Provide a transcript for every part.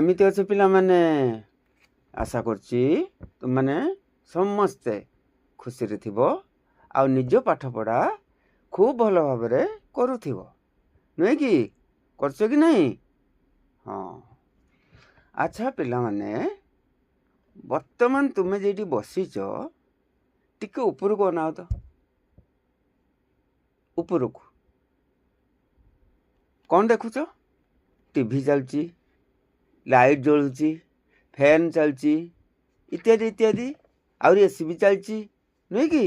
କେମିତି ଅଛ ପିଲାମାନେ? ଆଶା କରୁଛି ତୁମମାନେ ସମସ୍ତେ ଖୁସିରେ ଥିବ ଆଉ ନିଜ ପାଠପଢ଼ା ଖୁବ ଭଲ ଭାବରେ କରୁଥିବ, ନୁହେଁ କି? କରୁଛ କି ନାହିଁ? ହଁ। ଆଚ୍ଛା ପିଲାମାନେ, ବର୍ତ୍ତମାନ ତୁମେ ଯେଠି ବସିଛ ଟିକେ ଉପରକୁ ଅନାଅ ତ। ଉପରକୁ କ'ଣ ଦେଖୁଛ? ଟିଭି ଚାଲିଛି, ଲାଇଟ୍ ଜଳୁଛି, ଫ୍ୟାନ୍ ଚାଲିଛି, ଇତ୍ୟାଦି ଇତ୍ୟାଦି। ଆହୁରି ଏସି ବି ଚାଲିଛି, ନୁହେଁ କି?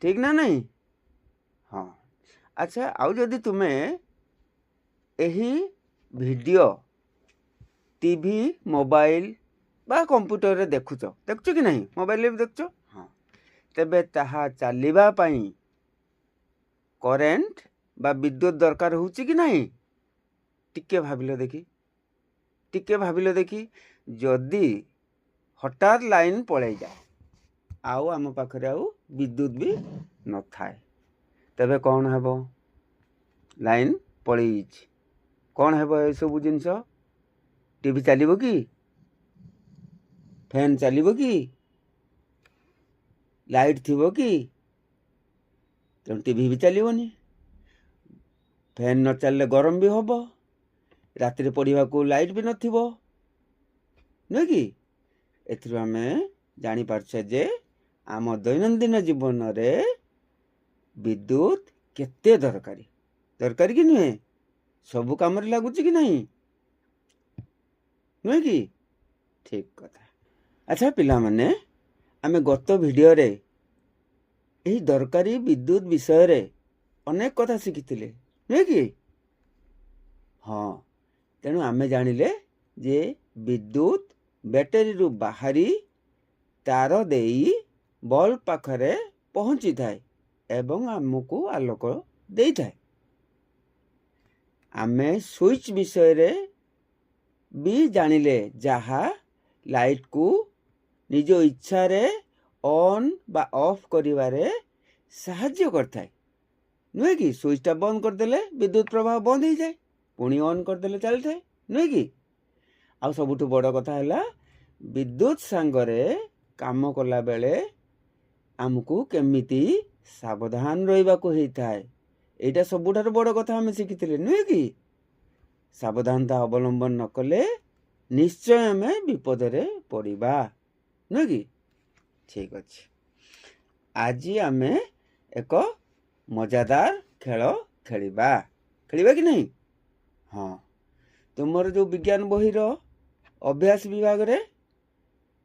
ଠିକ୍ ନା ନାହିଁ? ହଁ। ଆଚ୍ଛା, ଆଉ ଯଦି ତୁମେ ଏହି ଭିଡ଼ିଓ ଟିଭି, ମୋବାଇଲ ବା କମ୍ପ୍ୟୁଟରରେ ଦେଖୁଛ କି ନାହିଁ? ମୋବାଇଲରେ ବି ଦେଖୁଛ। ହଁ। ତେବେ ତାହା ଚାଲିବା ପାଇଁ କରେଣ୍ଟ ବା ବିଦ୍ୟୁତ୍ ଦରକାର ହେଉଛି କି ନାହିଁ? ଟିକେ ଭାବିଲ ଦେଖି। ଯଦି ହଠାତ୍ ଲାଇନ୍ ପଳେଇଯାଏ ଆଉ ଆମ ପାଖରେ ଆଉ ବିଦ୍ୟୁତ୍ ବି ନଥାଏ, ତେବେ କ'ଣ ହେବ? ଲାଇନ୍ ପଳେଇଛି, କ'ଣ ହେବ? ଏସବୁ ଜିନିଷ ଟିଭି ଚାଲିବ କି? ଫ୍ୟାନ୍ ଚାଲିବ କି? ଲାଇଟ୍ ଥିବ କି? ତେଣୁ ଟିଭି ବି ଚାଲିବନି। ଫ୍ୟାନ୍ ନ ଚାଲିଲେ ଗରମ ବି ହେବ। ରାତିରେ ପଢ଼ିବାକୁ ଲାଇଟ୍ ବି ନଥିବ, ନୁହେଁ କି? ଏଥିରୁ ଆମେ ଜାଣିପାରୁଛେ ଯେ ଆମ ଦୈନନ୍ଦିନ ଜୀବନରେ ବିଦ୍ୟୁତ୍ କେତେ ଦରକାରୀ କି ନୁହେଁ? ସବୁ କାମରେ ଲାଗୁଛି କି ନାହିଁ? ନୁହେଁ କି? ଠିକ୍ କଥା। ଆଚ୍ଛା ପିଲାମାନେ, ଆମେ ଗତ ଭିଡ଼ିଓରେ ଏହି ଦରକାରୀ ବିଦ୍ୟୁତ୍ ବିଷୟରେ ଅନେକ କଥା ଶିଖିଥିଲେ, ନୁହେଁ କି? ହଁ। ତେଣୁ ଆମେ ଜାଣିଲେ ଯେ ବିଦ୍ୟୁତ୍ ବ୍ୟାଟେରୀରୁ ବାହାରି ତାର ଦେଇ ବଲ୍ବ ପାଖରେ ପହଞ୍ଚିଥାଏ ଏବଂ ଆମକୁ ଆଲୋକ ଦେଇଥାଏ। ଆମେ ସୁଇଚ୍ ବିଷୟରେ ବି ଜାଣିଲେ, ଯାହା ଲାଇଟ୍କୁ ନିଜ ଇଚ୍ଛାରେ ଅନ୍ ବା ଅଫ୍ କରିବାରେ ସାହାଯ୍ୟ କରିଥାଏ, ନୁହେଁ କି? ସୁଇଚ୍ଟା ବନ୍ଦ କରିଦେଲେ ବିଦ୍ୟୁତ୍ ପ୍ରବାହ ବନ୍ଦ ହେଇଯାଏ, ପୁଣି ଅନ୍ କରିଦେଲେ ଚାଲିଥାଏ, ନୁହେଁ କି? ଆଉ ସବୁଠୁ ବଡ଼ କଥା ହେଲା, ବିଦ୍ୟୁତ୍ ସାଙ୍ଗରେ କାମ କଲାବେଳେ ଆମକୁ କେମିତି ସାବଧାନ ରହିବାକୁ ହେଇଥାଏ, ଏଇଟା ସବୁଠାରୁ ବଡ଼ କଥା ଆମେ ଶିଖିଥିଲେ, ନୁହେଁ କି? ସାବଧାନତା ଅବଲମ୍ବନ ନ କଲେ ନିଶ୍ଚୟ ଆମେ ବିପଦରେ ପଡ଼ିବା, ନୁହେଁ କି? ଠିକ୍ ଅଛି। ଆଜି ଆମେ ଏକ ମଜାଦାର ଖେଳ ଖେଳିବା କି ନାହିଁ? ହଁ। ତୁମର ଯେଉଁ ବିଜ୍ଞାନ ବହିର ଅଭ୍ୟାସ ବିଭାଗରେ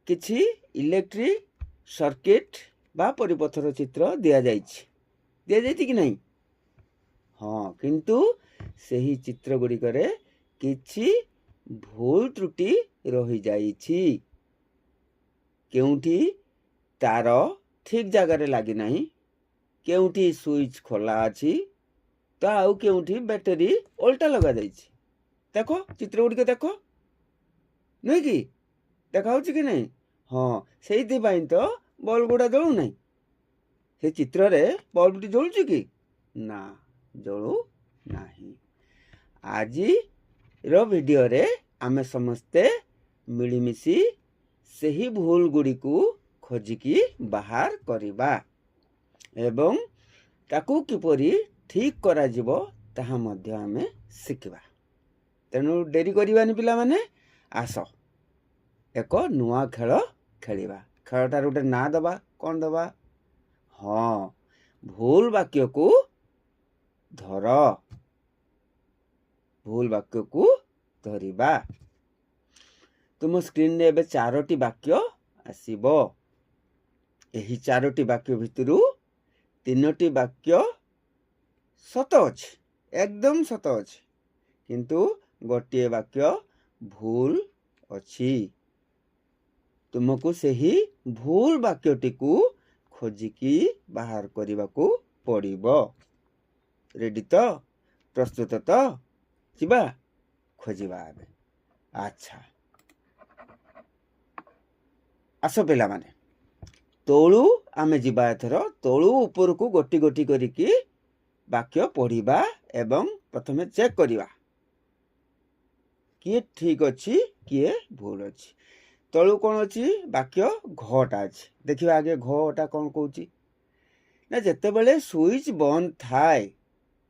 କିଛି ଇଲେକ୍ଟ୍ରିକ୍ ସର୍କିଟ୍ ବା ପରିପଥର ଚିତ୍ର ଦିଆଯାଇଛି କି ନାହିଁ? ହଁ। କିନ୍ତୁ ସେହି ଚିତ୍ର ଗୁଡ଼ିକରେ କିଛି ଭୁଲ ତ୍ରୁଟି ରହିଯାଇଛି। କେଉଁଠି ତାର ଠିକ୍ ଜାଗାରେ ଲାଗିନାହିଁ, କେଉଁଠି ସୁଇଚ୍ ଖୋଲା ଅଛି, ତ ଆଉ କେଉଁଠି ବ୍ୟାଟେରୀ ଓଲଟା ଲଗାଯାଇଛି। ଦେଖ, ଚିତ୍ର ଗୁଡ଼ିକ ଦେଖ, ନୁହେଁ କି? ଦେଖାଯାଉଛି କି ନାହିଁ? ହଁ। ସେଇଥିପାଇଁ ତ ବଲ୍ବ ଗୁଡ଼ା ଜଳୁନାହିଁ। ସେ ଚିତ୍ରରେ ବଲ୍ବଟି ଜଳୁଛି କି? ନା, ଜଳୁନାହିଁ। ଆଜିର ଭିଡ଼ିଓରେ ଆମେ ସମସ୍ତେ ମିଳିମିଶି ସେହି ଭୁଲ ଗୁଡ଼ିକୁ ଖୋଜିକି ବାହାର କରିବା ଏବଂ ତାକୁ କିପରି ଠିକ୍ କରାଯିବ ତାହା ମଧ୍ୟ ଆମେ ଶିଖିବା। ତେଣୁ ଡେରି କରିବାନି ପିଲାମାନେ, ଆସ ଏକ ନୂଆ ଖେଳ ଖେଳିବା। ଖେଳଟାର ଗୋଟେ ନାଁ ଦେବା। କ'ଣ ଦେବା? ହଁ, ଭୁଲ ବାକ୍ୟକୁ ଧର। ଭୁଲ ବାକ୍ୟକୁ ଧରିବା। ତୁମ ସ୍କ୍ରିନରେ ଏବେ 4ଟି ବାକ୍ୟ ଆସିବ। ଏହି 4ଟି ବାକ୍ୟ ଭିତରୁ 3ଟି ବାକ୍ୟ ସତ ଅଛି, ଏକଦମ ସତ ଅଛି, କିନ୍ତୁ ଗୋଟିଏ ବାକ୍ୟ ଭୁଲ ଅଛି। ତୁମକୁ ସେହି ଭୁଲ ବାକ୍ୟଟିକୁ ଖୋଜିକି ବାହାର କରିବାକୁ ପଡ଼ିବ। ରେଡି ତ? ପ୍ରସ୍ତୁତ ତ? ଯିବା ଖୋଜିବା ଏବେ। ଆଚ୍ଛା, ଆସ ପିଲାମାନେ, ତଳୁ ଆମେ ଯିବା। ଏଥର ତଳୁ ଉପରକୁ ଗୋଟି ଗୋଟି କରିକି ବାକ୍ୟ ପଢ଼ିବା ଏବଂ ପ୍ରଥମେ ଚେକ୍ କରିବା। किए ठीक अच्छी किए भूल अच्छी तलू कौन अच्छी वाक्य घटा अच्छी देखिए आगे घटा कौन कौची ना जिते बड़े स्विच बंद थाए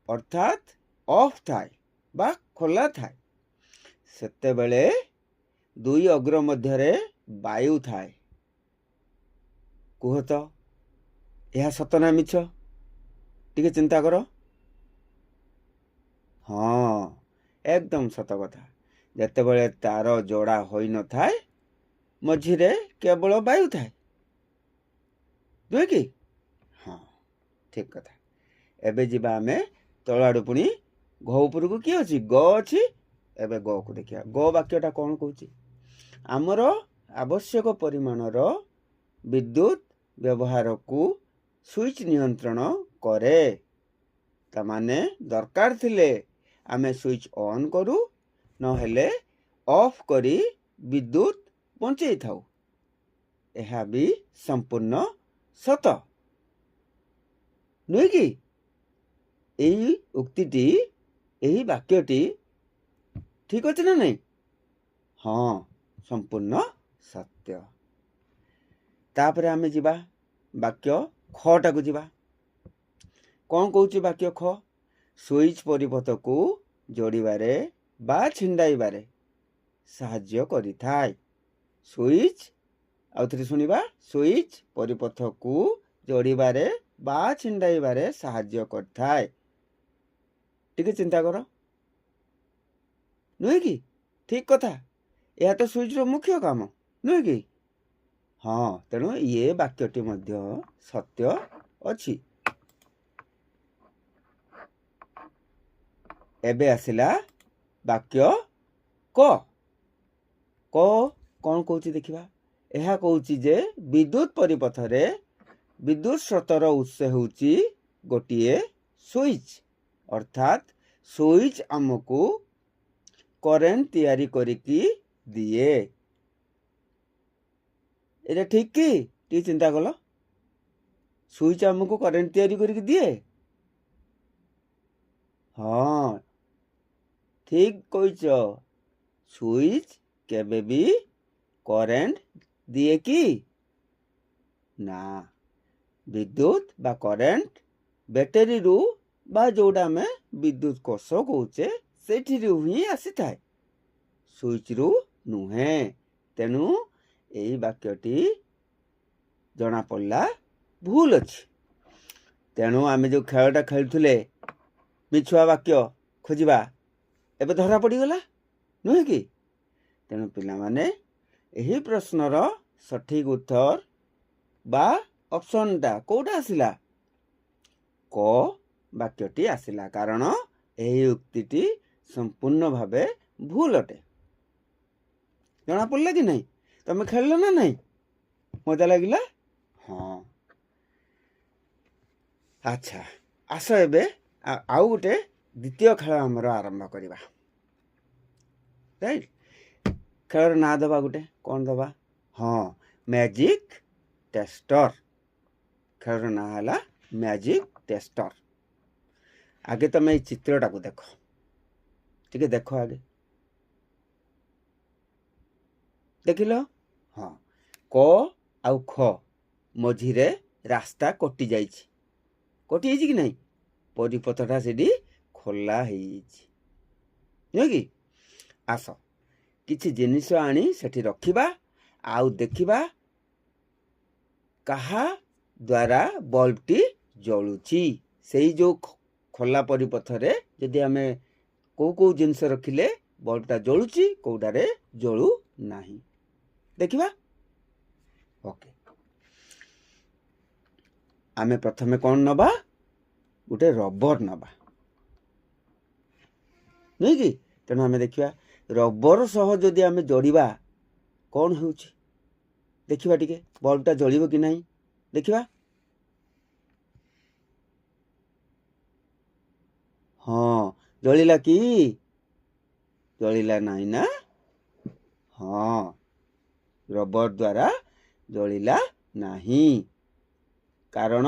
अर्थात ऑफ थाए बा खोला थाए सेते बेले दुई अग्र मध्य वायु थाए कुह तो यह सत ना मिछ टिके चिंता कर हाँ एकदम सत कथा जिते बड़े तार जोड़ा हो न थाए मझिरे केवल वायु थाए दुए कि हाँ ठीक कथा एबे जिबा आमे तल आडु पुणी घ उपर को किए अच्छी ग अच्छी एबे ग को देखिया ग वाक्यटा कौन कहूची आमर आवश्यक परिमाणर विद्युत व्यवहार को स्विच नियंत्रण करे तामाने दरकार थिले आमे स्विच ऑन करू न हेले ऑफ करी विद्युत बंचई थाउ यह भी संपूर्ण सत नुहे कि यही उक्तिटी यही वाक्यटी ठीक अच्छे ना नहीं हाँ संपूर्ण सत्य तापर आमे जिबा वाक्य खटा को जिबा कौन कहूची वाक्य ख स्विच परिपथ को जोड़िबारे बा छिंडाइबारे साहाय्य करिथाय स्विच आउथरे सुनिबा स्विच परिपथ को जोड़िबारे बा छिंडाइबारे साहाय्य करथाय टिके चिंता कर नुहे कि ठीक कथा यह तो स्विच रो मुख्य काम नुहे कि हाँ तेणु ये वाक्यटी मध्य सत्य अछि एबे आसिला वाक्य क कौन कहूची देखिबा यह कहूची जे विद्युत परिपथ रे विद्युत स्रोतर उत्स होउची गोटिए स्विच अर्थात स्विच आमको करेंट तैयारी करिकी दिए एटा ठीक कि चिंता कल स्विच आमको करेंट तैयारी करिकी दिए हाँ ठीक कहिच स्विच केबे भी करेंट दिए कि ना विद्युत बा करेंट बैटेरी रु बा जोड़ा में विद्युत कोष कहुचे सेठी ही आसी थाए स्विच रु नुहे तेणु यही वाक्यटी जना पड़ला भूल अच्छी तेणु आमे जो खेलटा खेलुले मिछुआ वाक्य खोजिबा एबे धरा पड़गला नुहे कि तेणु पिला माने यही प्रश्नर सठिक उत्तर बा ऑप्शनटा कोटा आसिला क वाक्यटी आसिला कारण यही उक्तिटी संपूर्ण भावे भूल अटे जना पड़ला कि नहीं तमे खेल ना नहीं मजा लगिला हाँ अच्छा आस एबे आउ गोटे द्वितीय खेल आमर आरंभ करवा राइट खेलर ना दबा गोटे कौन दबा हाँ मैजिक टेस्टर खेलर ना है मैजिक टेस्टर आगे तुम ये चित्रटा को देख ठीक है देख आगे देख लो हाँ क आउ ख मझिरे रास्ता कटि जाइए कि नहीं परिपथटा से खोला कि आस किछि जिनिस आनी सेठी रखिबा आउ देखिबा कहा द्वारा बल्बटी जलुची सेही जो खोला परिपथ रे जदि आमे को जिनिस रखिले बल्बटा जलुची कोडारे जलु नाही देखिबा ओके आमे प्रथमे कौन नबा गोटे रबर नबा नहीं कि तेणु आमे देखिबा रबर सह जदि आमे जोड़िबा कौन होउची देखिबा टिके बल्बटा जलिबो कि नहीं देखिबा हाँ जलिला कि जलिला नहीं ना हाँ रबर द्वारा जलिला नहीं कारण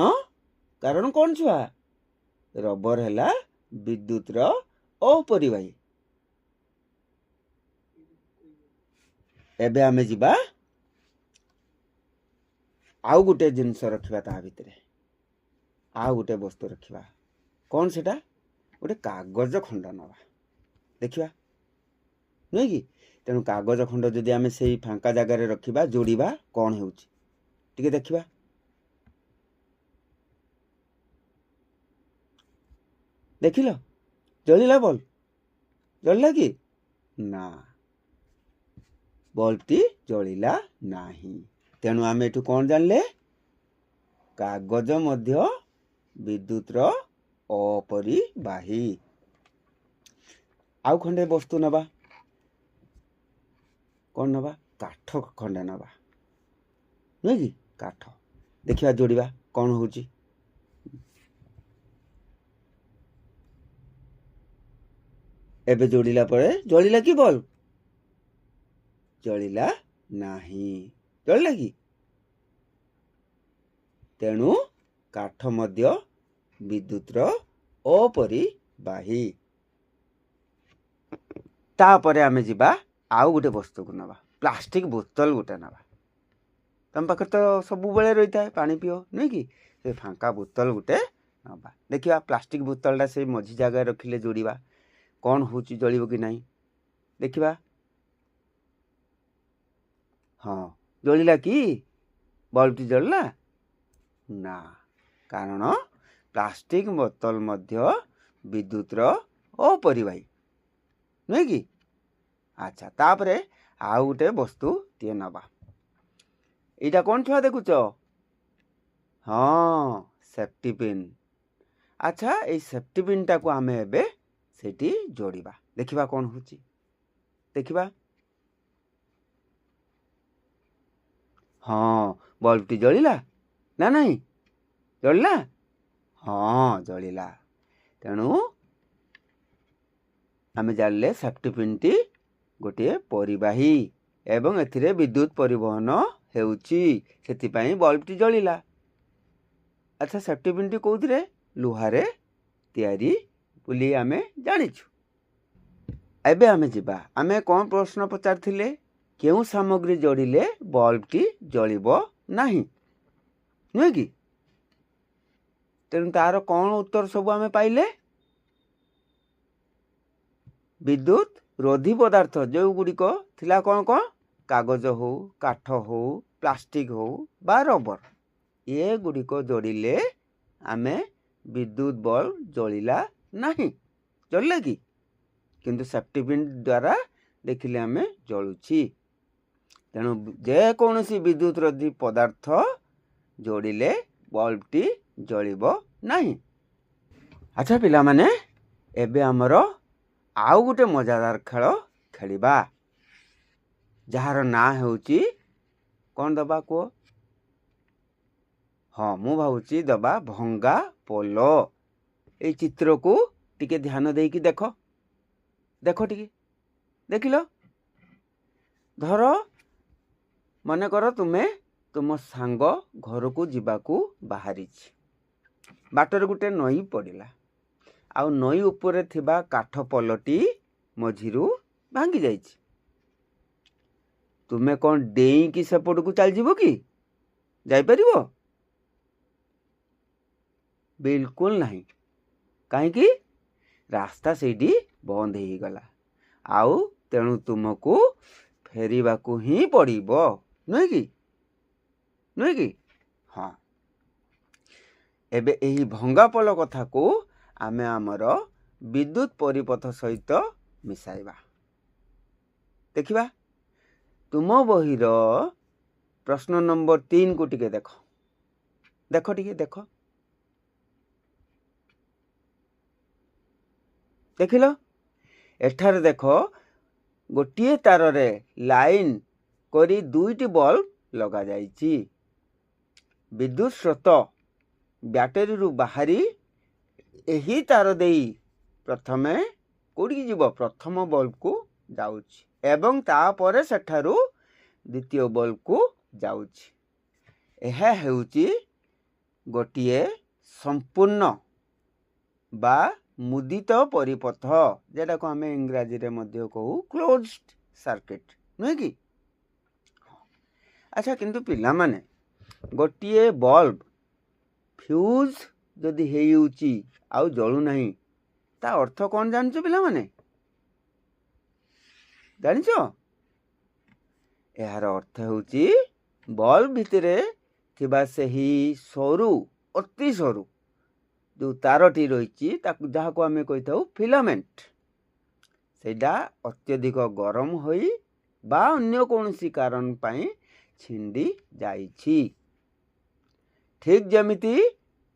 कारण कौन छुआ रबर है विद्युत अपरिबाही एबे आमे जिबा आउ गोटे जिनस रखिबा ता भितरे आउ गोटे वस्तु रखिबा कौन सेटा गोटे कागज खंड नवा देखिबा नहीं कि तेणु कागज खंड जदि आमे सेई फांका जगार रखिबा जोड़िबा कौन हेउची टिके देखिबा देखिल जलिला बल्ब जलिला कि ना बल्बटी जलिला नाही तेणु आमे एठु कौन जानले कागज मध्य विद्युत रो अपरिबाही आउ खंडे वस्तु नबा कौन नबा काठ खंडे नबा नहीं कि काठ देखिबा जोड़िबा कौन होची एबे जोड़िला परे जलिला कि बल्ब जलिला नाही जलिला कि तेणु काठ मध्य विद्युत रो अपरिबाही तापरे आमे जिबा आउ गोटे वस्तु को नबा प्लास्टिक बोतल गोटे नबा तम पाखे तो सब बेले रही था पानी पिओ नहीं कि से फांका बोतल गोटे नबा देखिबा प्लास्टिक बोतलटा से मझी जगह रखिले जोड़िबा कौन होची जलिबो कि नहीं देखिबा हाँ जलिला कि बल्बटी जलिला ना कारण प्लास्टिक बोतल मध्य विद्युत रो अपरिबाही नहीं कि अच्छा तापरे आउ गोटे वस्तु टे नबा एटा कौन छुआ देखुच हाँ सेफ्टी पिन अच्छा ये सेफ्टी पिन टाको आमे एबे सेठी जोड़िबा देखिबा कौन होची देखिबा हाँ बल्बटी जलिला ना नहीं जलिला हाँ जलिला तेणु आमे जानले सेफ्टी पिन टी गोटे परिबाही एवं एथिरे विद्युत परिवहन हेउची सेथिपाई बल्बटी जलिला अच्छा सेफ्टी पिन टी कोउथिरे लुहारे तयारी बोली आमे जानिछु एबे आमे जिबा आमे कौन प्रश्न पचारथिले केउ सामग्री जोड़िले बल्बटी जलिबो नाही नुहे कि तेणु तार कौन उत्तर सब आमे पाइले विद्युत रोधी पदार्थ जो गुड़िक थिला कौन कौन कागज हो काठ हो प्लास्टिक हो बा रबर ये गुड़िक जोड़िले आमे विद्युत बल्ब जलिला नहीं जलिला कि किंतु सेफ्टी पिन द्वारा देखिले आमे जलुची तेणु जेकोसी विद्युत रोधी पदार्थ जोड़िले बल्बटी जलिबो नहीं अच्छा पिला माने एबे हमर आउ गोटे मजादार खेल खेलिबा जार ना हेउची कौन दबा को हाँ मु भावुची दबा भंगा पोलो ए चित्र को टिके ध्यान देकी देखो देखो टिके देखिलो धर मन कर तुमे तुम सांग घर को जीवाकू बाहरी बाटर गोटे नई पड़िला आउ नई उपरे थिबा काठ पलटी मझिरु भांगी जाइछि तुमे कौन डेई की सेपट को चल जीवो कि जाई परिबो बिल्कुल नहीं कहीं कि रास्ता सेठी बंद हो गला आउ तेणु तुमको फेरिबा को ही पड़िबो नुहे कि हाँ एबे एही भंगा पल कथा को आमे आमर विद्युत परिपथ सहित मिसाइबा देखिबा तुम बहिर प्रश्न नंबर 3 को टिके देखो देखो टिके देखो देखिल एठार देखो गोटे तार रे लाइन करी दुईटी बल्ब लगा जाइछि विद्युत स्रोत बैटरी रु बाहरी एही तार देई प्रथमे कोडी जीव प्रथम बल्ब को जाउछि एवं तापरे सेठारु द्वितीय बल्ब को जाउछि एहा हेउछि गोटिए संपूर्ण बा मुदित परिपथ जेटा को आमे इंग्राजी रे मध्य कहू क्लोज्ड सर्किट नुहे कि अच्छा किंतु पिला माने गोटे बल्ब फ्यूज जदि हेउची आउ जळू नाही ता अर्थ कौन जानछु पिला माने जानिछ यार अर्थ हेउची बल्ब भितरे थिबा सही सरू अति सरू जो तारटी रही जहाँ को आम कही था फिलामेंट सेटा अत्यधिक गरम होई बा अन्य कौनसी कारण पाई छिंडी जाइछि ठीक जमिति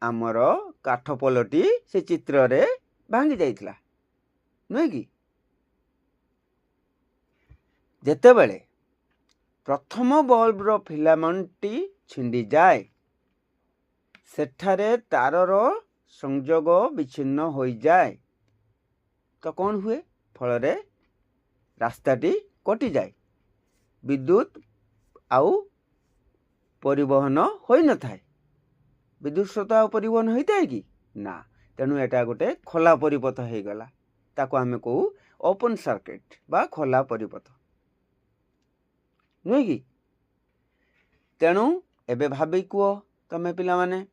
आमर काठ पोलटी से चित्र रे भांगी जाइथिला नुहे कि जेतेबेले प्रथम बल्ब रो फिलामेंटटी छिंडी जाए सेठारे तारर संजोग विच्छिन्न हो जाए तो कौन हुए फल रास्ताटी कटि जाए विद्युत आउ परिवहन हो न थाए विद्युत स्रोत आउ परिवहन होता है कि ना तेणु एटा गोटे खोला परिपथ हो गला ताको आमे कहू ओपन सर्किट बा खोला परिपथ नुहे कि तेणु एबे भाबी कुह तमे पिला माने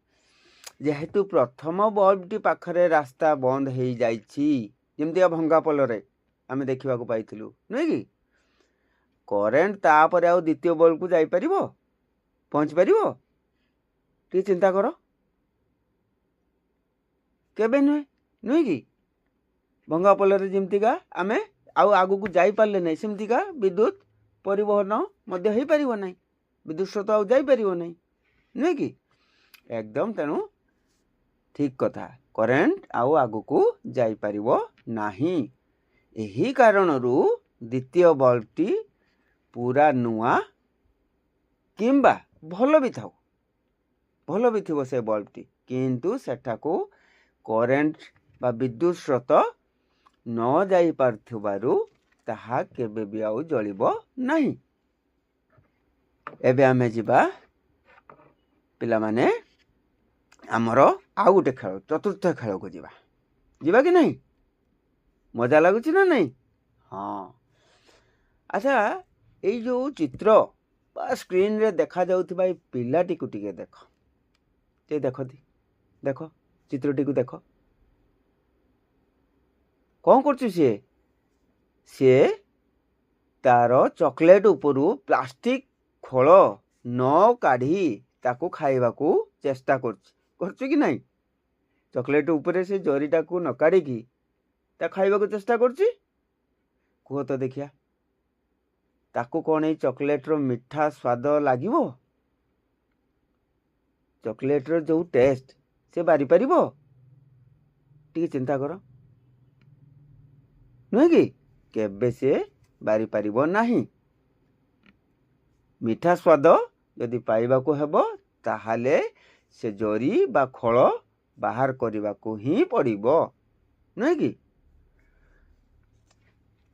जेहेतु प्रथम बल्बटी पाखरे रास्ता बंद हो जाइछि जेमतिया भंगा पोलरे आमे देखिबा को पाइथिलु नुहे कि करेंट तापर आउ द्वितीय बल्ब को जाई परिबो पहुंच परिबो टी चिंता करो केबे नुहे कि भंगा पोलरे जेमतिका आमे आउ आगु को जाई पारले नै सेमतिका विद्युत परिवहन मध्य हो पारिबो नै विद्युत स्रोत आउ जाई पारिबो नै नुहे कि एकदम तेणु ठीक कथा करेंट आउ आगु को जाई पारिबो नाही एही कारणरू द्वितीय बल्बटी पूरा नुआ किंबा भल भी थाउ भल भी थिबो से बल्बटी किंतु सेठाको करेंट बा विद्युत स्रोत न जाई पारथिबारु ताहा केबे भी आउ जळिबो नाही एबे आमे जिबा पिला माने आमर आउ गोटे खेल चतुर्थ खेल को जीवा कि नहीं मजा लगुच ना नहीं हाँ अच्छा ये जो चित्र बा स्क्रीन रे देखा जाउथिबा ए पिलाटी को टिके देख ते देख चित्रटी को देख कौन कर सी तार चॉकलेट उपरू प्लास्टिक खोल न काढ़ी ताकू खाइबा को चेष्टा करछु कि नहीं चॉकलेट ऊपर से जरीटा को न काढ़ी की ता खाइबा को चेष्टा करछि कुह तो देखिया ताकू कौन ए चॉकलेट रो मिठा स्वाद लागिवो चॉकलेट रो जो टेस्ट से बारी परिबो टी चिंता करो नुहे कि केबे से बारी परिबो नाही मिठा स्वाद यदि पाइबा को हेबो ताहाले से जरी बा खोल बाहर करने को ही पड़ो नुहे कि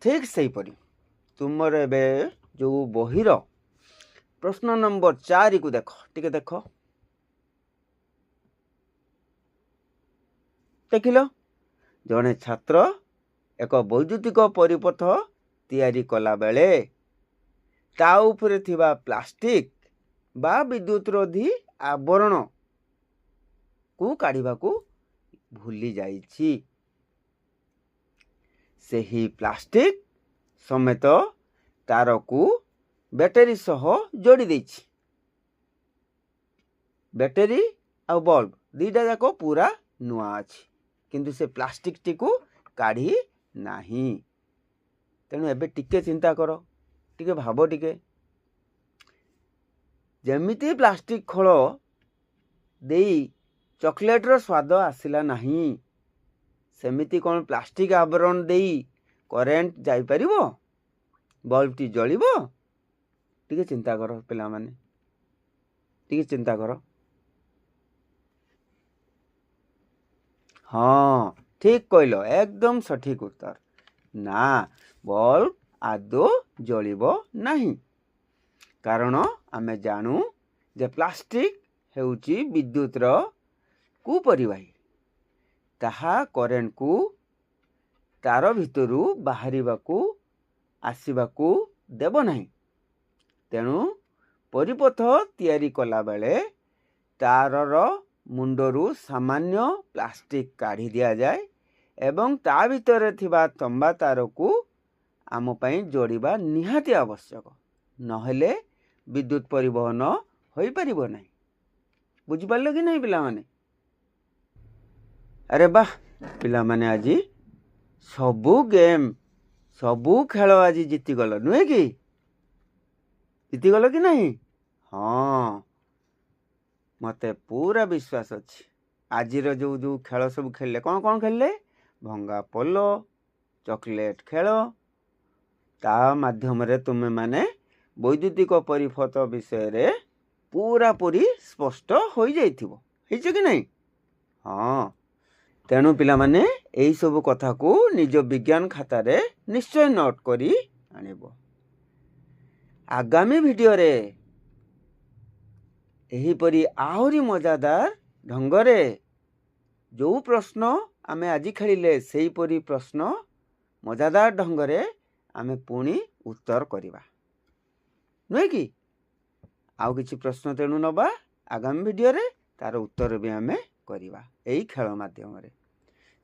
ठीक से परी तुमर एबे जो बहिर प्रश्न नंबर 4 को देख टिके देख देखिल जड़े छात्र एक वैद्युतिक परिपथ तैयारी कला बेले ता उपरे थिबा प्लास्टिक बा विद्युत रोधी आवरण को काढ़ा को भूली जाइछि सेही प्लास्टिक समेत तार को बैटरी सह जोड़ी देछि बैटरी आ बल्ब दीटा जाक पूरा नुआ अछि किंतु से प्लास्टिक टी को काढ़ी नाही तेणु एबे टिके चिंता करो टिके भाबो टिके जेमिति प्लास्टिक खोल देई चॉकलेट रो स्वाद आसिला नाही सेमिति कौन प्लास्टिक आवरण देई करेंट जाई परिबो बल्ब टी जळिबो टिके चिंता करो पिला माने टिके चिंता करो हाँ ठीक कहलो एकदम सठिक उत्तर ना बल्ब आदो जळिबो नाही कारण आमे जानू जे प्लास्टिक हेउची विद्युत रो कुपरिवाही ताहा करेंट को तार भितरू बाहरिबा को आसीबा को देबो नाही तेणु परिपथ तैयारी कला बेले तारर मुंडरू सामान्य प्लास्टिक काढ़ी दिया जाए एवं ता भितर थिबा तंबा तार को आम पई जोड़िबा निहाती आवश्यक नहेले विद्युत परिवहन होई परिबो नहीं। बुझी पारलो कि नहीं पिला माने? अरे वाह पिला माने आज सबू गेम सबू खेल आज जीतीगल नुहे कि? जीतीगल कि नहीं? हाँ मते पूरा विश्वास अच्छी। आज जो जो खेल सब खेलले कौन कौन खेलले? भंगा पोलो चॉकलेट खेल ता माध्यम रे तुमे माने वैद्युतिक परिपथ विषय रे पूरा पूरी स्पष्ट हो जाइथिबो हेइछ कि नहीं? हाँ तेणु पिला माने एही सब कथा को निज विज्ञान खाता रे निश्चय नोट करी आनिबो। आगामी वीडियो रे एही परी आहुरी मजादार ढंगरे जो प्रश्न आमे आज खेलिले सेही परी प्रश्न मजादार ढंगरे आमे पुणी उत्तर करिबा नुहे कि? आउ किछि प्रश्न तेणु नबा आगामी वीडियो रे तार उत्तर भी आमे करिबा एही खेल माध्यम रे।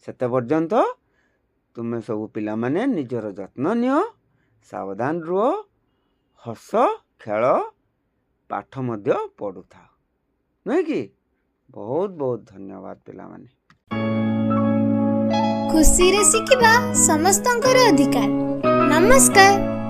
सेते पर्यंत तुमे सब पिला माने निजर जत्न नियो सावधान रुहो हस खेल पाठ मध्य पढ़ुथा नुहे कि? बहुत बहुत धन्यवाद पिला माने। खुशी रे शिखिबा समस्तंकर अधिकार। नमस्कार।